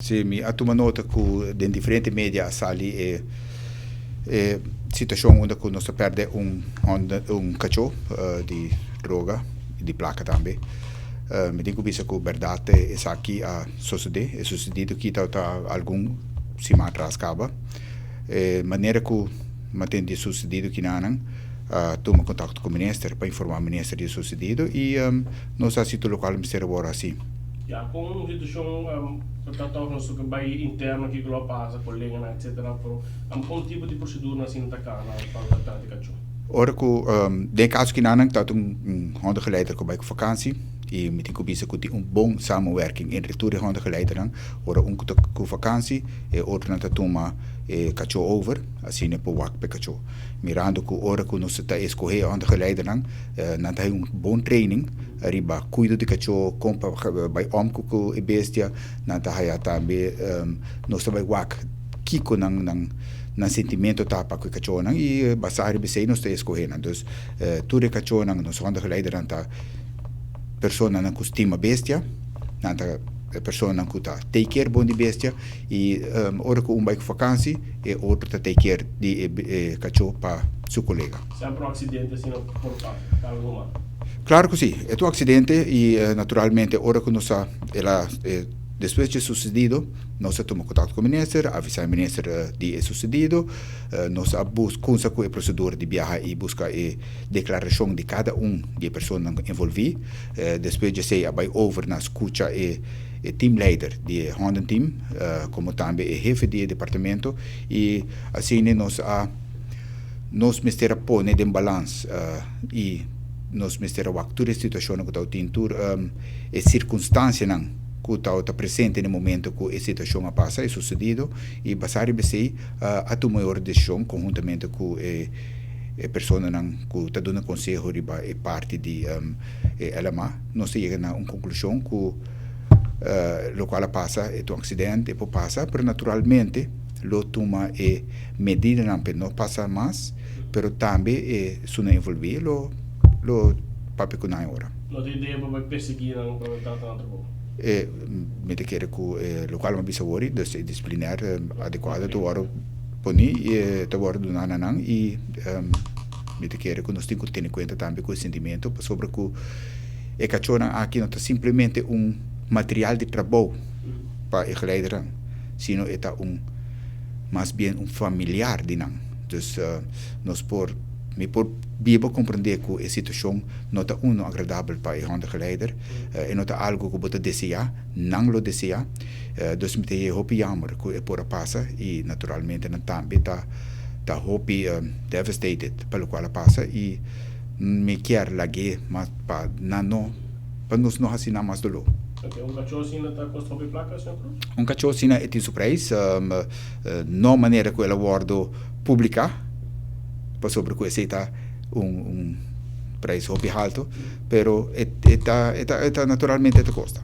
Sì, mi ha toma nota che in differenti media sali situazione onde che non si perde un cachorro di droga, di placa também. Mi dico bisa que verdade é aqui a sucedido que tá algum cima atrás acaba. Maneira que mantém de sucedido que não toma contato com o ministro para informar o ministro de sucedido e nós assim o local ministério agora assim. Ja, com situação portanto não só que vai interno que lá passa colega etc. Pero um tipo de procedura assim tá cá na para de cachorro. Ora que de caso que não tá handige leider que vai com vakantie e me tenho bisa que bom samenwerking in retur handige leider dan ora com vakantie e outra na toma cachorro over assim é para o pe cachorro mirando que ora que nós está escolher handige leider dan na tá bom training arriba cuido de cachorro compa by omco e bestia na tá ya também nós vai wak kiko nang sentimento tá para que cachorro nang e basari be sei nós está escolhendo então tudo cachorro nang nós handige leider dan tá persona nang costima bestia nanta persona nang kuta take care bom de bestia e ora que vai com vakantie e outra take care de cachorro para seu colega. Sempre um acidente assim por alguma. Claro que sim, é um acidente e naturalmente ora que nós ela depois de sucedido, nós tomamos contato com o ministro, avisar o ministro de sucedido, nós buscamos a procedura de viagem e buscar a declaração de cada de pessoas envolvidas. Depois de ser vai over na escuta e teamleider de Honda Team, como também o chefe de departamento e assim nós ministério põe em balanço e nós ministério vai toda a situação que está tendo e circunstância não que está presente no momento que a situação passa é sucedido e basari bem a tomar uma decisão conjuntamente com a pessoa que está dando conselho riba é parte de LMA nós chega a uma conclusão que o qual passa é um acidente e passa mas naturalmente lo toma medida não passa mais pero também se não envolver lo papel que não é hora. Não tem ideia para perseguir não para tanto me te quer que o local ma bisa wori dus disciplinar adequado to waro poni to waro do nanang e me te quer que nós temos que ter em conta também com o sentimento sobre que e cachorro aqui não está simplesmente material de trabalho para o leider sino é mais bem familiar de não dus nós me por bibo compreender que a situação não está agradável para o handige leider e não está algo que você deseja, não lo deseja, dus me tem hope jammer que é por passa e naturalmente não também tá hope devastated pelo qual passa e me quer lague mas para não não assinar mais dolor. Okay, cachorro assim está com sob placa sempre? Cachorro assim é de surpresa, não maneira que ela guardo publicar sobre que aceita preço hobby alto, pero está naturalmente te costa.